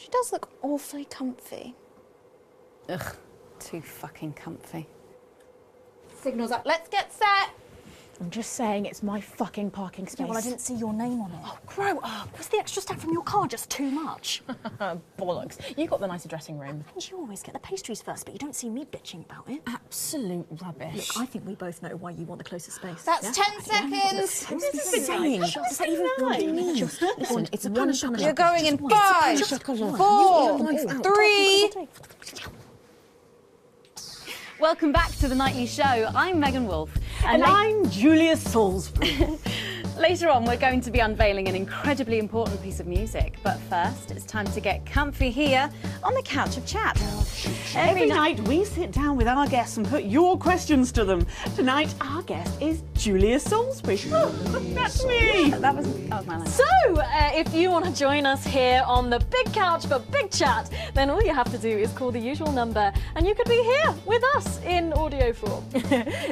She does look awfully comfy. Ugh, too fucking comfy. Signals up. Let's get set. I'm just saying it's my fucking parking space. Yeah, well, I didn't see your name on it. Oh, grow up. Was the extra stack from your car just too much? Bollocks. You got the nicer dressing room. And you always get the pastries first, but you don't see me bitching about it. Absolute rubbish. Look, I think we both know why you want the closest space. That's 10 seconds. What is this saying? Does that even Just listen, it's a pan of chocolate. You're going in 5, 4, 3. Welcome back to The Nightly Show. I'm Megan Wolfe. And I'm Julia Salisbury. Later on, we're going to be unveiling an incredibly important piece of music. But first, it's time to get comfy here on the Couch of Chat. Every night we sit down with our guests and put your questions to them. Tonight, our guest is Julia Salisbury. That's me. That was my line. So, if you want to join us here on the big couch for big chat, then all you have to do is call the usual number and you could be here with us in audio form.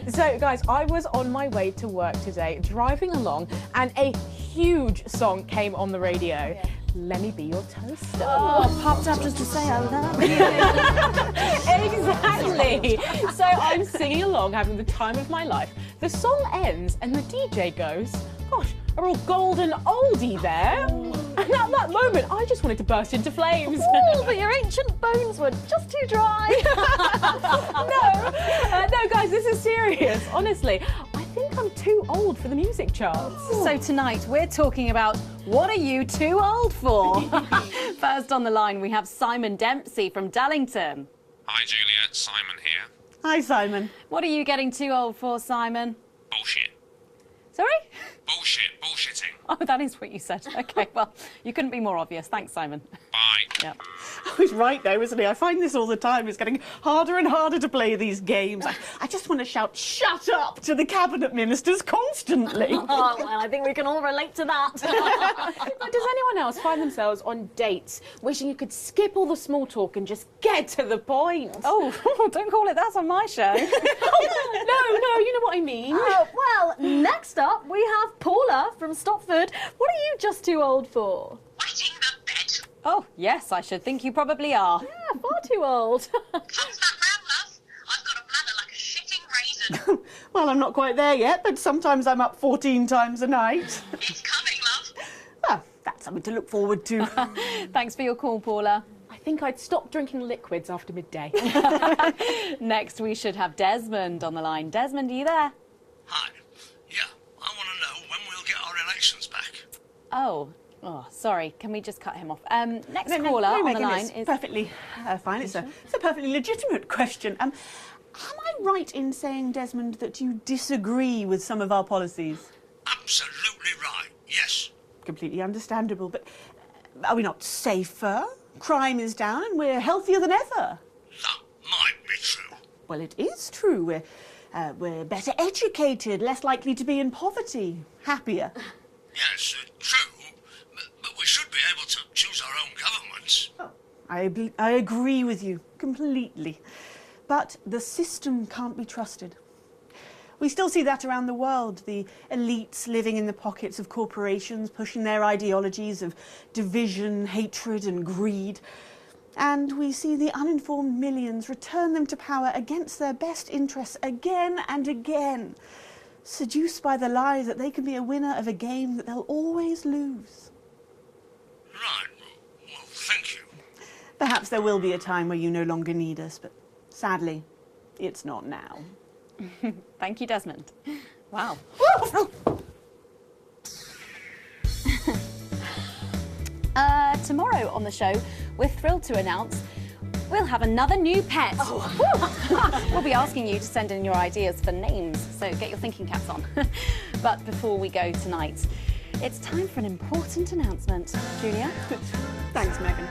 So, guys, I was on my way to work today, driving along, and a huge song came on the radio. Let me be your toaster. Oh, popped up just to say I love you. Exactly. So I'm singing along, having the time of my life. The song ends and the DJ goes, gosh, a real golden oldie there. And at that moment, I just wanted to burst into flames. Oh, but your ancient bones were just too dry. No, guys, this is serious. Honestly, I think I'm too old for the music charts. So tonight, we're talking about what are you too old for? First on the line, we have Simon Dempsey from Dallington. Hi, Julia. Simon here. Hi, Simon. What are you getting too old for, Simon? Bullshit. Sorry? Bullshit. Bullshitting. Oh, that is what you said. Okay, well, you couldn't be more obvious. Thanks, Simon. Bye. Yep. Oh, he's right though, isn't he? I find this all the time. It's getting harder and harder to play these games. I just want to shout, shut up, to the cabinet ministers constantly. Oh, well, I think we can all relate to that. Does anyone else find themselves on dates wishing you could skip all the small talk and just get to the point? Oh, don't call it that on my show. No, you know what I mean. Well, next up we have Paula from Stopford. What are you just too old for? Wetting the bed. Oh, yes, I should think you probably are. Yeah, far too old. Comes that round, love. I've got a bladder like a shitting raisin. Well, I'm not quite there yet, but sometimes I'm up 14 times a night. It's coming, love. Well, that's something to look forward to. Thanks for your call, Paula. I think I'd stop drinking liquids after midday. Next, we should have Desmond on the line. Desmond, are you there? Hi. Yeah, I want to know when we'll get our elections back. Oh, sorry. Can we just cut him off? Next caller on the Megan, line it's is... perfectly fine. It's a perfectly legitimate question. Am I right in saying, Desmond, that you disagree with some of our policies? Absolutely right, yes. Completely understandable, but are we not safer? Crime is down and we're healthier than ever. That might be true. Well, it is true. We're better educated, less likely to be in poverty, happier. Yes, true. But we should be able to choose our own governments. I agree with you completely. But the system can't be trusted. We still see that around the world, the elites living in the pockets of corporations, pushing their ideologies of division, hatred and greed. And we see the uninformed millions return them to power against their best interests again and again, seduced by the lie that they can be a winner of a game that they'll always lose. Right. Well, thank you. Perhaps there will be a time where you no longer need us, but sadly, it's not now. Thank you, Desmond. Wow. Tomorrow on the show, we're thrilled to announce we'll have another new pet. We'll be asking you to send in your ideas for names, so get your thinking caps on. But before we go tonight, it's time for an important announcement. Julia? Thanks, Megan.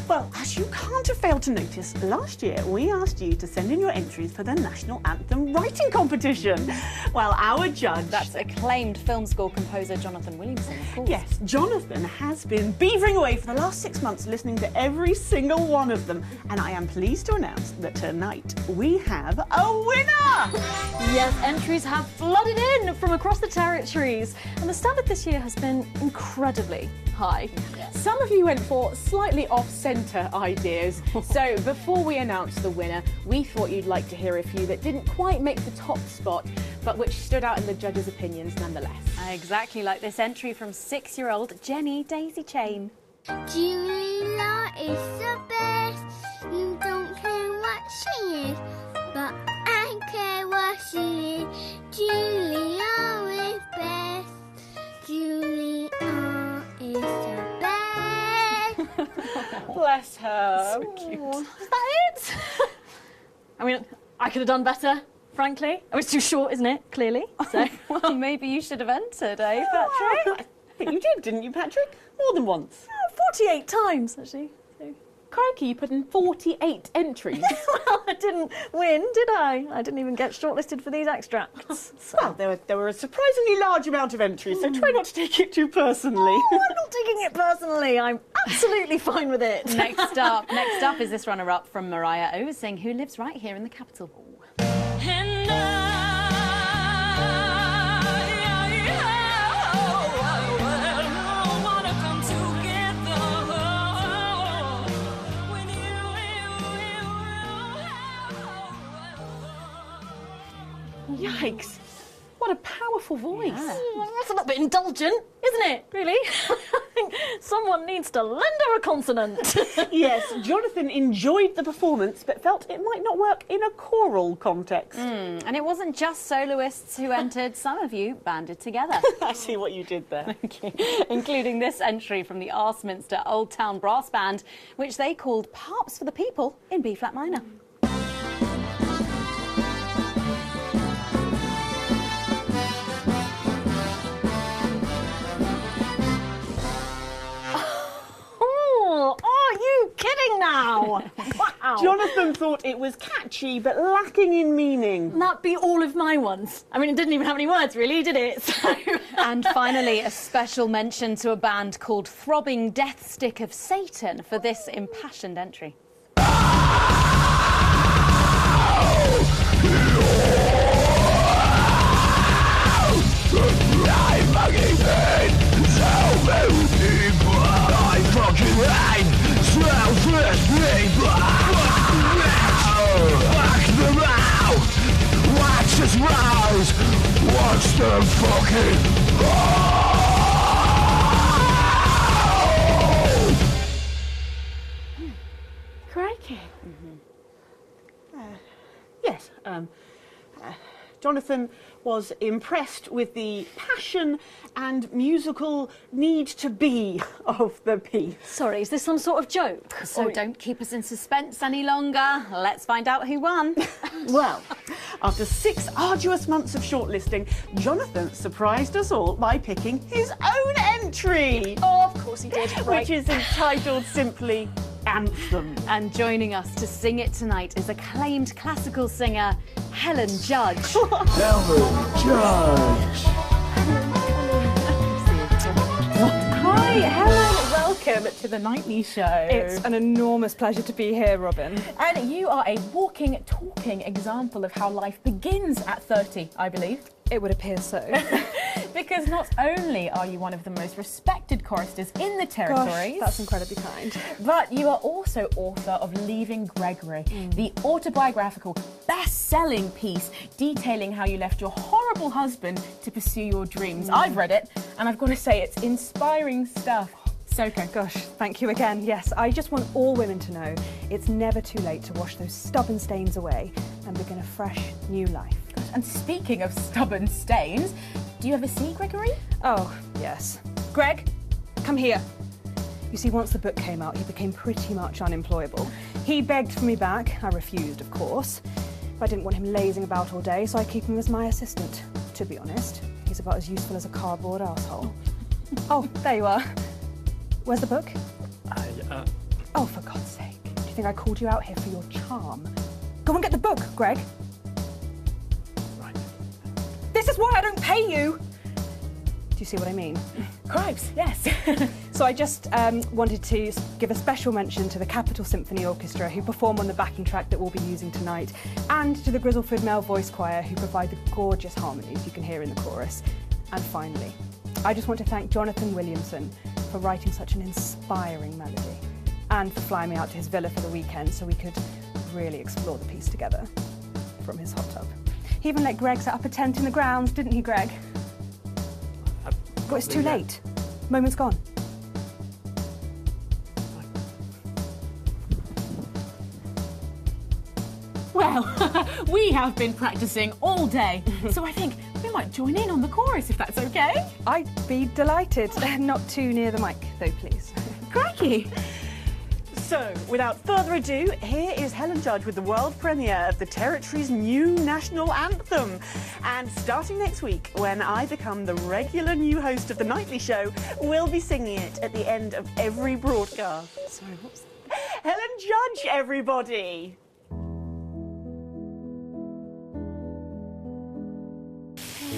Well, as you can't have failed to notice, last year we asked you to send in your entries for the National Anthem writing competition. Well, our judge... That's acclaimed film score composer Jonathan Williamson, of course. Yes, Jonathan has been beavering away for the last 6 months listening to every single one of them. And I am pleased to announce that tonight we have a winner! Yes, entries have flooded in from across the territories. And the standard this year has been incredibly high. Some of you went for slightly off-centre ideas. So before we announce the winner, we thought you'd like to hear a few that didn't quite make the top spot, but which stood out in the judges' opinions nonetheless. Exactly like this entry from 6-year-old Jenny Daisy Chain. Julia is the best. You don't care what she is, but I care what she is. Julia is best. Julia is the best. Bless her. So cute. Is that it? I mean, I could have done better, frankly. Oh, it's too short, isn't it? Clearly. So. Well, maybe you should have entered, eh, Patrick? But you did, didn't you, Patrick? More than once. 48 times, actually. So. Crikey, you put in 48 entries. Well, I didn't win, did I? I didn't even get shortlisted for these extracts. So. Well, there were a surprisingly large amount of entries, so try not to take it too personally. Oh, I'm not taking it personally. I'm absolutely fine with it. Next up is this runner-up from Mariah Oversing, who lives right here in the capital. Yikes. What a powerful voice. That's a little bit indulgent, isn't it? Really? I think someone needs to lend her a consonant. Yes, Jonathan enjoyed the performance, but felt it might not work in a choral context. And it wasn't just soloists who entered. Some of you banded together. I see what you did there. Including this entry from the Arsminster Old Town Brass Band, which they called Harps for the People in B-flat minor. Are you kidding now? Wow. Jonathan thought it was catchy, but lacking in meaning. That'd be all of my ones. I mean, it didn't even have any words, really, did it? So... And finally, a special mention to a band called Throbbing Death Stick of Satan for this impassioned entry. Watch them fucking... Crikey. Yes, Jonathan was impressed with the passion and musical need to be of the piece. Sorry, is this some sort of joke? So don't keep us in suspense any longer. Let's find out who won. Well, after 6 arduous months of shortlisting, Jonathan surprised us all by picking his own entry. Oh, of course he did. Right. Which is entitled simply Anthem. And joining us to sing it tonight is acclaimed classical singer Helen Judge. Helen Judge! Hi, Helen. Welcome to the Nightly Show. It's an enormous pleasure to be here, Robin. And you are a walking, talking example of how life begins at 30, I believe. It would appear so. Because not only are you one of the most respected choristers in the territories, Gosh, that's incredibly kind. but you are also author of Leaving Gregory, the autobiographical, best-selling piece detailing how you left your horrible husband to pursue your dreams. I've read it, and I've got to say it's inspiring stuff. So good. Gosh, thank you again. Yes, I just want all women to know it's never too late to wash those stubborn stains away and begin a fresh, new life. And speaking of stubborn stains, do you ever see Gregory? Oh, yes. Greg, come here. You see, once the book came out, he became pretty much unemployable. He begged for me back. I refused, of course. I didn't want him lazing about all day, so I keep him as my assistant. To be honest, he's about as useful as a cardboard asshole. Oh, there you are. Where's the book? Oh, for God's sake. Do you think I called you out here for your charm? Go and get the book, Greg. Right. This is why I don't pay you! Do you see what I mean? Cripes, yes. So I just wanted to give a special mention to the Capitol Symphony Orchestra, who perform on the backing track that we'll be using tonight, and to the Grizzleford Male Voice Choir, who provide the gorgeous harmonies you can hear in the chorus. And finally, I just want to thank Jonathan Williamson for writing such an inspiring melody, and for flying me out to his villa for the weekend so we could really explore the piece together from his hot tub. He even let Greg set up a tent in the grounds, didn't he, Greg? But it's too late. Moment's gone. Well, we have been practicing all day, so I think we might join in on the chorus if that's okay. I'd be delighted. Not too near the mic, though, please. Crikey! So, without further ado, here is Helen Judge with the world premiere of the Territory's new national anthem. And starting next week, when I become the regular new host of The Nightly Show, we'll be singing it at the end of every broadcast. Sorry, what's Helen Judge, everybody!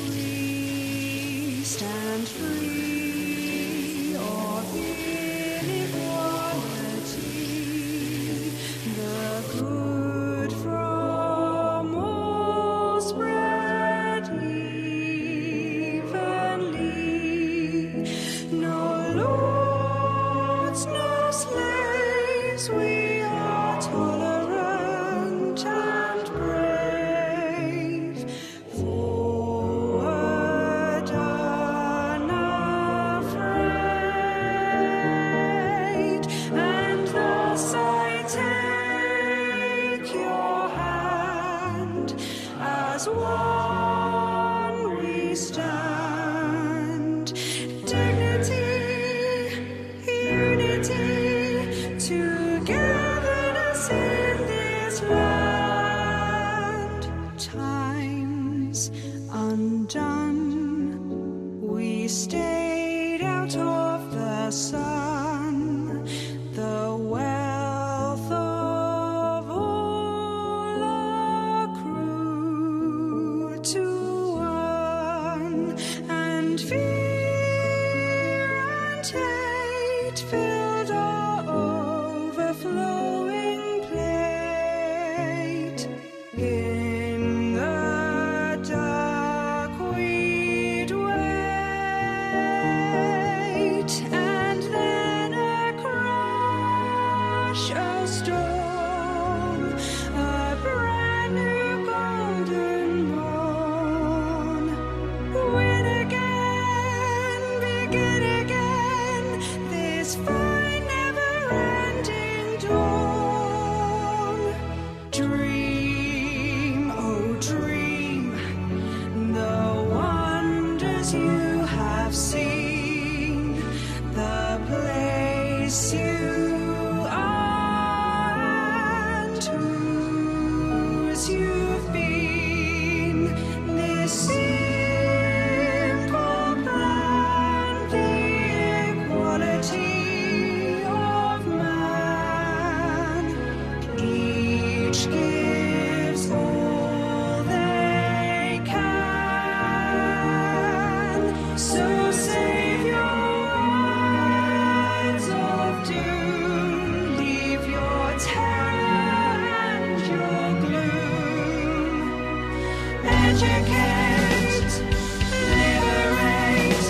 We stand free of inequality, the good from all spread evenly. No lords, no slaves, we are tolerant and brave. Forward unafraid, and thus I take your hand, as one we stand. Dignity, unity, togetherness in this land. Times undone, we stayed out of the sun. The wealth of all accrued to one, and fear and hate filled our overflowing plate. In the dark we'd wait, and then a crash, a storm, a brand new golden morn. Win again, begin again, this fine never-ending dawn. Dream, oh dream, the wonders you have seen, the place you are and whose you've been. This simple plan, the equality of man. Each gives all they can. So save your lives of doom. Leave your terror and your gloom. Educate, liberate,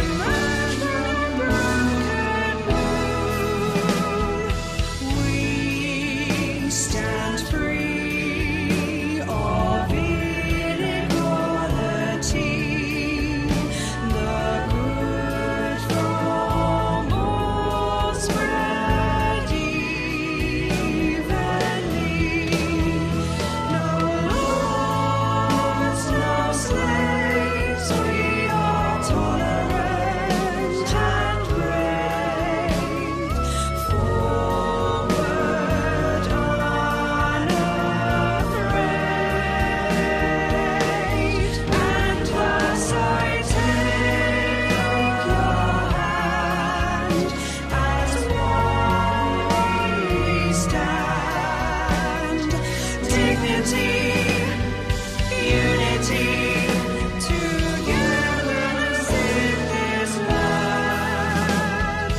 emerge from broken womb. We stand free of inequality, the good from all spread evenly. No lords, no slaves, we are tolerant and brave. Forward unafraid, and thus I take your hand, as one we stand. Dignity, unity, togetherness in this land.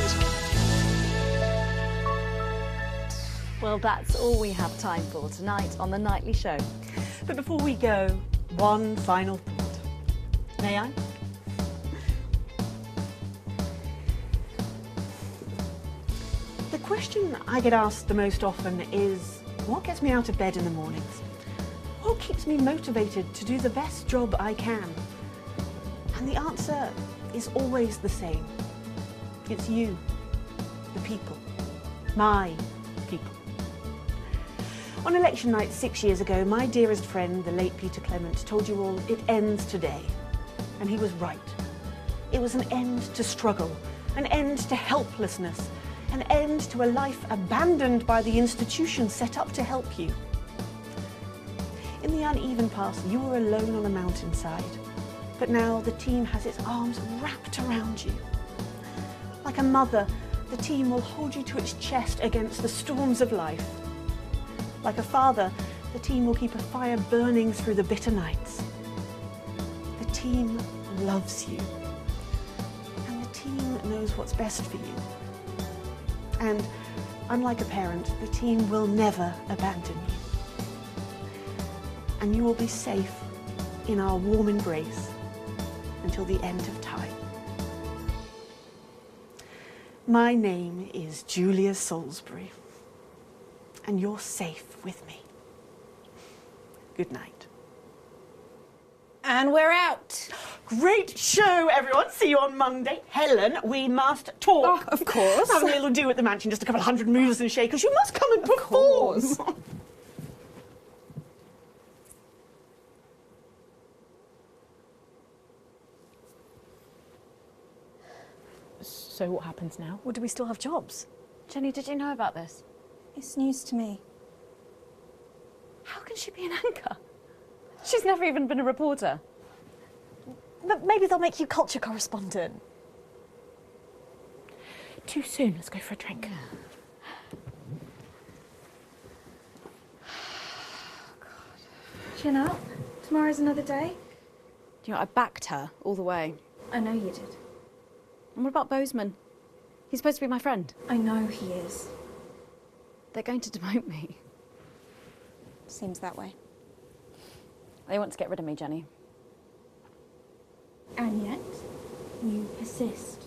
Well, that's all we have time for tonight on The Nightly Show. But before we go, one final thought. May I? question I get asked the most often is, what gets me out of bed in the mornings? What keeps me motivated to do the best job I can? And the answer is always the same. It's you, the people, my people. On election night 6 years ago, my dearest friend, the late Peter Clement, told you all it ends today. And he was right. It was an end to struggle, an end to helplessness, an end to a life abandoned by the institutions set up to help you. In the uneven past, you were alone on a mountainside, but now the team has its arms wrapped around you. Like a mother, the team will hold you to its chest against the storms of life. Like a father, the team will keep a fire burning through the bitter nights. The team loves you, and the team knows what's best for you. And unlike a parent, the team will never abandon you. And you will be safe in our warm embrace until the end of time. My name is Julia Salisbury, and you're safe with me. Good night. And we're out. Great show, everyone. See you on Monday. Helen, we must talk. Oh, of course. Have a little do at the mansion, just a couple of 100 movers and shakers. You must come and perform. So what happens now? Well, do we still have jobs? Jenny, did you know about this? It's news to me. How can she be an anchor? She's never even been a reporter. But maybe they'll make you culture correspondent. Too soon. Let's go for a drink. Chin up. Tomorrow's another day. You know, I backed her all the way. I know you did. And what about Bozeman? He's supposed to be my friend. I know he is. They're going to demote me. Seems that way. They want to get rid of me, Jenny. And yet, you persist.